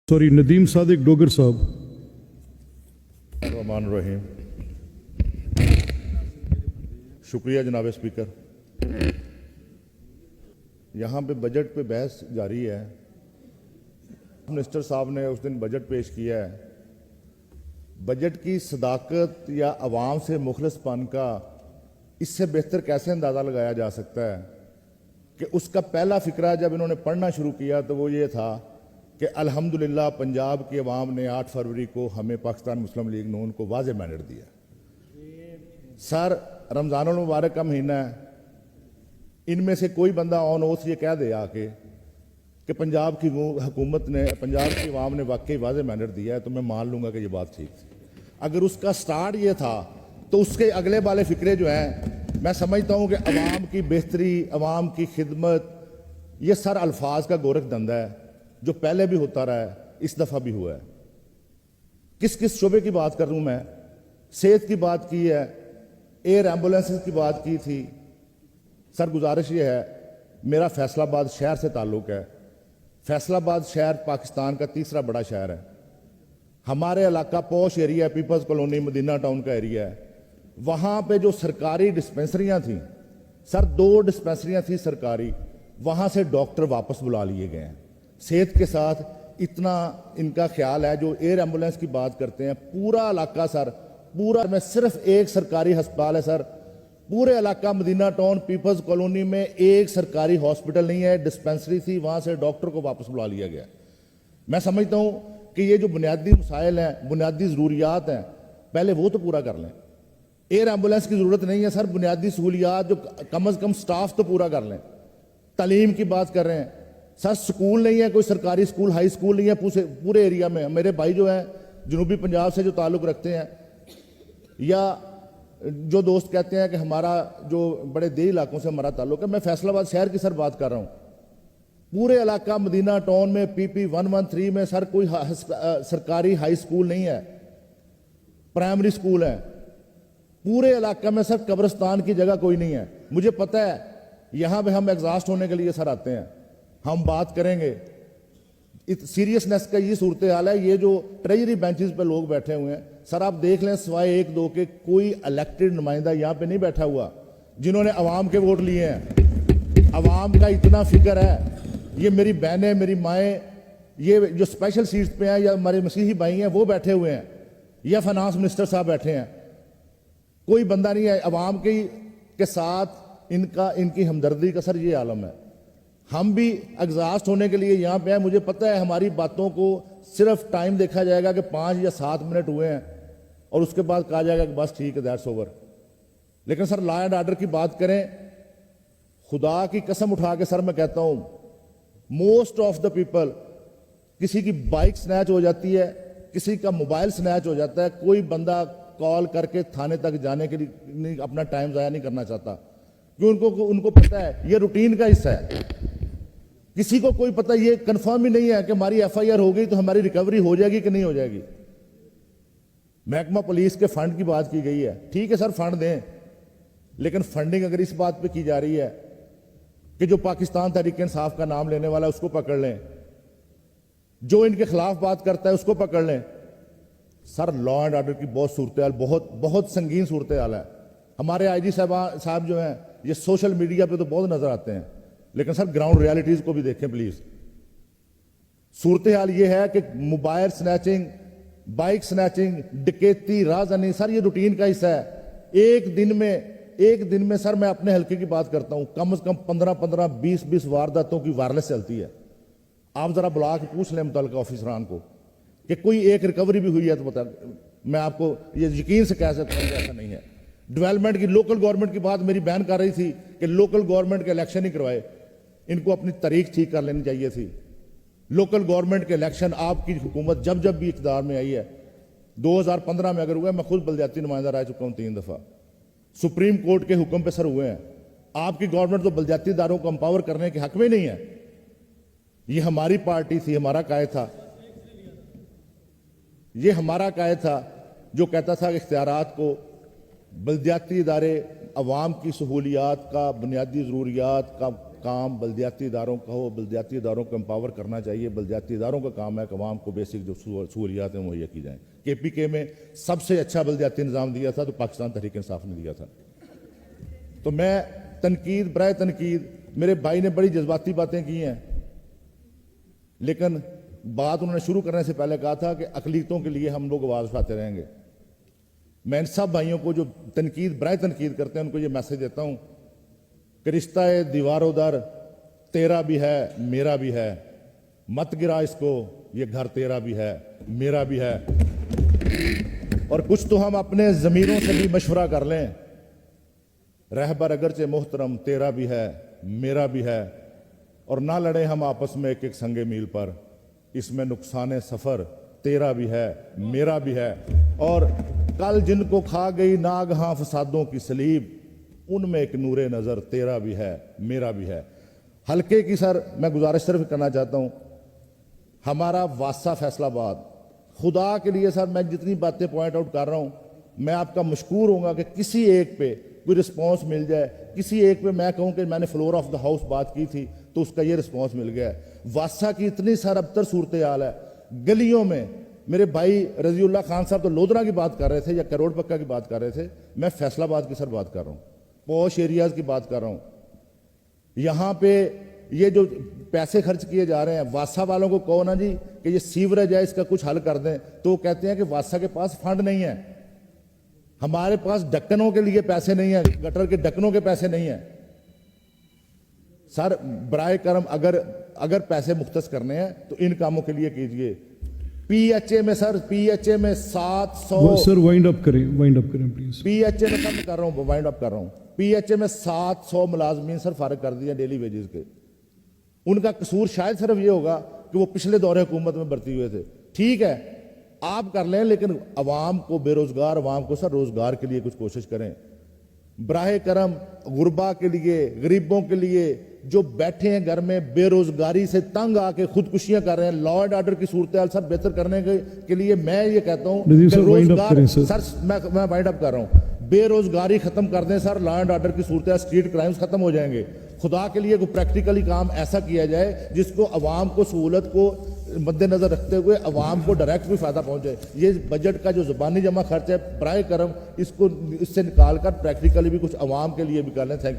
Sorry Nadeem Sadiq Dogar साहब। रहमान रहीम। शुक्रिया जनाब स्पीकर। यहाँ पे बजट पे बहस जारी है। मिनिस्टर साहब ने उस दिन बजट पेश किया है। बजट की सदाकत या अवाम से मुखलसपन का इससे बेहतर कैसे अंदाज़ा लगाया जा सकता है कि उसका पहला फिक्रा जब इन्होंने पढ़ना शुरू किया तो वो ये था कि अल्हम्दुलिल्लाह पंजाब की अवाम ने 8 फरवरी को हमें पाकिस्तान मुस्लिम लीग नून को वाज़ेह मैंडेट दिया। सर, रमज़ानुल मुबारक का महीना है, इनमें से कोई बंदा ऑन ओथ ये कह दे आके कि पंजाब की हुकूमत ने, पंजाब की अवाम ने वाकई वाज़ेह मैंडेट दिया है, तो मैं मान लूँगा कि ये बात ठीक थी। अगर उसका स्टार्ट ये था तो उसके अगले वाले फिक्रे जो हैं, मैं समझता हूँ कि अवाम की बेहतरी, अवाम की खिदमत, ये सर अल्फाज का गोरख धंधा है जो पहले भी होता रहा है, इस दफ़ा भी हुआ है। किस किस शोबे की बात कर रहा हूँ मैं? सेहत की बात की है, एयर एम्बुलेंसेस की बात की थी। सर गुजारिश ये है, मेरा फैसलाबाद शहर से ताल्लुक़ है। फैसलाबाद शहर पाकिस्तान का तीसरा बड़ा शहर है। हमारे इलाका पॉश एरिया है, पीपल्स कॉलोनी मदीना टाउन का एरिया है। वहाँ पे जो सरकारी डिस्पेंसरियाँ थीं, सर 2 डिस्पेंसरियाँ थी सरकारी, वहाँ से डॉक्टर वापस बुला लिए गए हैं। सेहत के साथ इतना इनका ख्याल है। जो एयर एम्बुलेंस की बात करते हैं, पूरा इलाका सर, पूरा में सिर्फ एक सरकारी अस्पताल है सर। पूरे इलाका मदीना टाउन पीपल्स कॉलोनी में एक सरकारी हॉस्पिटल नहीं है। डिस्पेंसरी थी, वहाँ से डॉक्टर को वापस बुला लिया गया। मैं समझता हूँ कि ये जो बुनियादी मसाइल हैं, बुनियादी ज़रूरियात हैं, पहले वो तो पूरा कर लें। एयर एम्बुलेंस की ज़रूरत नहीं है सर, बुनियादी सहूलियात जो कम से कम स्टाफ तो पूरा कर लें। तालीम की बात कर रहे हैं सर, स्कूल नहीं है, कोई सरकारी स्कूल, हाई स्कूल नहीं है पूरे एरिया में। मेरे भाई जो हैं जनूबी पंजाब से जो ताल्लुक़ रखते हैं, या जो दोस्त कहते हैं कि हमारा जो बड़े देही इलाकों से हमारा ताल्लुक़ है, मैं फैसलाबाद शहर की सर बात कर रहा हूँ। पूरे इलाका मदीना टाउन में PP 113 में सर कोई सरकारी हाई स्कूल नहीं है, प्राइमरी स्कूल है। पूरे इलाका में सर कब्रिस्तान की जगह कोई नहीं है। मुझे पता है यहाँ पे हम एग्जॉस्ट होने के लिए सर आते हैं, हम बात करेंगे। सीरियसनेस का ये सूरत हाल है। ये जो ट्रेजरी बेंचेस पे लोग बैठे हुए हैं सर, आप देख लें, सिवाय 1-2 के कोई इलेक्टेड नुमाइंदा यहाँ पे नहीं बैठा हुआ जिन्होंने अवाम के वोट लिए हैं। अवाम का इतना फिक्र है। ये मेरी बहनें, मेरी माएँ, ये जो स्पेशल सीट्स पे हैं, या हमारे मसीही भाई हैं वो बैठे हुए हैं, या फाइनेंस मिनिस्टर साहब बैठे हैं। कोई बंदा नहीं है अवाम के साथ। इनकी हमदर्दी का सर ये आलम है। हम भी एग्जॉस्ट होने के लिए यहाँ पे हैं। मुझे पता है हमारी बातों को सिर्फ टाइम देखा जाएगा कि 5 या 7 मिनट हुए हैं और उसके बाद कहा जाएगा कि बस ठीक है, दैट्स ओवर। लेकिन सर लॉ एंड ऑर्डर की बात करें, खुदा की कसम उठा के सर मैं कहता हूँ, मोस्ट ऑफ द पीपल, किसी की बाइक स्नैच हो जाती है, किसी का मोबाइल स्नैच हो जाता है, कोई बंदा कॉल करके थाने तक जाने के लिए अपना टाइम ज़ाया नहीं करना चाहता, क्योंकि उनको पता है ये रूटीन का हिस्सा है। किसी को कोई पता ये कंफर्म ही नहीं है कि हमारी FIR हो गई तो हमारी रिकवरी हो जाएगी कि नहीं हो जाएगी। महकमा पुलिस के फंड की बात की गई है, ठीक है सर फंड दें, लेकिन फंडिंग अगर इस बात पे की जा रही है कि जो पाकिस्तान तहरीक इंसाफ का नाम लेने वाला है उसको पकड़ लें, जो इनके खिलाफ बात करता है उसको पकड़ लें। सर लॉ एंड ऑर्डर की बहुत सूरत हाल, बहुत संगीन सूरत हाल है। हमारे IG साहब जो हैं ये सोशल मीडिया पे तो बहुत नजर आते हैं, लेकिन सर ग्राउंड रियलिटीज को भी देखें प्लीज। सूरत हाल ये है कि मोबाइल स्नैचिंग, बाइक स्नैचिंग, डकैती, राजनी, सर ये रूटीन का हिस्सा है। एक दिन में सर मैं अपने हल्के की बात करता हूं, कम से कम 15-15, 20-20 वारदातों की वायरलेस चलती है। आप जरा बुला के पूछ लें मुतल्लिका ऑफिसरान को कि कोई एक रिकवरी भी हुई है तो बता। मैं आपको ये यकीन से कह सकता हूं कि ऐसा नहीं है। डेवलपमेंट की, लोकल गवर्नमेंट की बात मेरी बहन कर रही थी कि लोकल गवर्नमेंट के इलेक्शन ही करवाए, इनको अपनी तारीख ठीक कर लेनी चाहिए थी। लोकल गवर्नमेंट के इलेक्शन आपकी हुकूमत जब भी इक़्तिदार में आई है, 2015 में अगर हुआ, मैं खुद बलदियाती नुमाइंदा रह चुका हूँ 3 दफ़ा, सुप्रीम कोर्ट के हुक्म पे सर हुए हैं। आपकी गवर्नमेंट तो बलदियाती इदारों को एम्पावर करने के हक में नहीं है। ये हमारी पार्टी थी, हमारा कायद था, ये हमारा कायद था जो कहता था कि इख्तियारात को बलदियाती इदारे अवाम की सहूलियात का, बुनियादी ज़रूरियात का کام بلدیاتی اداروں کا ہو، بلدیاتی اداروں کو امپاور کرنا چاہیے. بلدیاتی اداروں کا کام ہے کہ عوام کو بیسک جو سہولیات ہیں مہیا کی جائیں. KPK میں سب سے اچھا بلدیاتی نظام دیا تھا تو پاکستان تحریک انصاف نے دیا تھا. تو میں تنقید برائے تنقید، میرے بھائی نے بڑی جذباتی باتیں کی ہیں، لیکن بات انہوں نے شروع کرنے سے پہلے کہا تھا کہ اقلیتوں کے لیے ہم لوگ آواز اٹھاتے رہیں گے. میں ان سب بھائیوں کو جو تنقید برائے تنقید کرتے ہیں ان کو یہ میسج دیتا ہوں کہ رشتہ دیوار و در تیرا بھی ہے میرا بھی ہے، مت گرا اس کو، یہ گھر تیرا بھی ہے میرا بھی ہے. اور کچھ تو ہم اپنے ضمیروں سے بھی مشورہ کر لیں. رہبر اگرچہ محترم تیرا بھی ہے میرا بھی ہے، اور نہ لڑیں ہم آپس میں ایک ایک سنگ میل پر. اس میں نقصان سفر تیرا بھی ہے میرا بھی ہے. اور کل جن کو کھا گئی ناگہاں فسادوں کی سلیب، ان میں ایک نور نظر تیرا بھی ہے میرا بھی ہے. حلقے کی سر میں گزارش صرف کرنا چاہتا ہوں، ہمارا واسطہ فیصل آباد، خدا کے لیے سر میں جتنی باتیں پوائنٹ آؤٹ کر رہا ہوں، میں آپ کا مشکور ہوں گا کہ کسی ایک پہ کوئی رسپانس مل جائے. کسی ایک پہ میں کہوں کہ میں نے فلور آف دا ہاؤس بات کی تھی تو اس کا یہ رسپانس مل گیا ہے. واسطہ کی اتنی سر ابتر صورتحال ہے. گلیوں میں میرے بھائی رضی اللہ خان صاحب تو لودھرا کی بات کر رہے تھے یا کروڑ پکا کی بات کر رہے تھے، میں فیصل آباد کی سر بات کر رہا ہوں، پوش ایریاز کی بات کر رہا ہوں. یہاں پہ یہ جو پیسے خرچ کیے جا رہے ہیں، واسطہ والوں کو کہو نا جی کہ یہ سیوریج ہے اس کا کچھ حل کر دیں، تو وہ کہتے ہیں کہ واسطہ کے پاس فنڈ نہیں ہے. ہمارے پاس ڈکنوں کے لیے پیسے نہیں ہیں، گٹر کے ڈکنوں کے پیسے نہیں ہیں. سر برائے کرم اگر پیسے مختص کرنے ہیں تو ان کاموں کے لیے کیجئے. PHA میں سر PHA میں 700 سر وائنڈ اپ کریں پلیز. PHA میں ختم کر رہا ہوں، وائنڈ اپ کر رہا ہوں. PHA میں 700 ملازمین سر فارغ کر دیے ڈیلی ویجز کے. ان کا قصور شاید صرف یہ ہوگا کہ وہ پچھلے دور حکومت میں بھرتی ہوئے تھے. ٹھیک ہے آپ کر لیں، لیکن عوام کو، بے روزگار عوام کو سر روزگار کے لیے کچھ کوشش کریں. براہ کرم غربا کے لیے، غریبوں کے لیے جو بیٹھے ہیں گھر میں بے روزگاری سے تنگ آ کے خودکشیاں کر رہے ہیں، لا اینڈ آرڈر کی صورتحال سر بہتر کرنے کے لیے میں یہ کہتا ہوں نذیر کہ صاحب وائنڈ اپ کریں سر. سر میں وائنڈ اپ کر رہا ہوں. بے روزگاری ختم کر دیں سر، لا اینڈ آرڈر کی صورتحال، اسٹریٹ کرائمز ختم ہو جائیں گے. خدا کے لیے کوئی پریکٹیکلی کام ایسا کیا جائے جس کو عوام کو سہولت کو مد نظر رکھتے ہوئے عوام کو ڈائریکٹ بھی فائدہ پہنچے. یہ بجٹ کا جو زبانی جمع خرچ ہے، برائے کرم اس کو اس سے نکال کر پریکٹیکلی بھی کچھ عوام کے لیے بھی کر لیں. Thank you.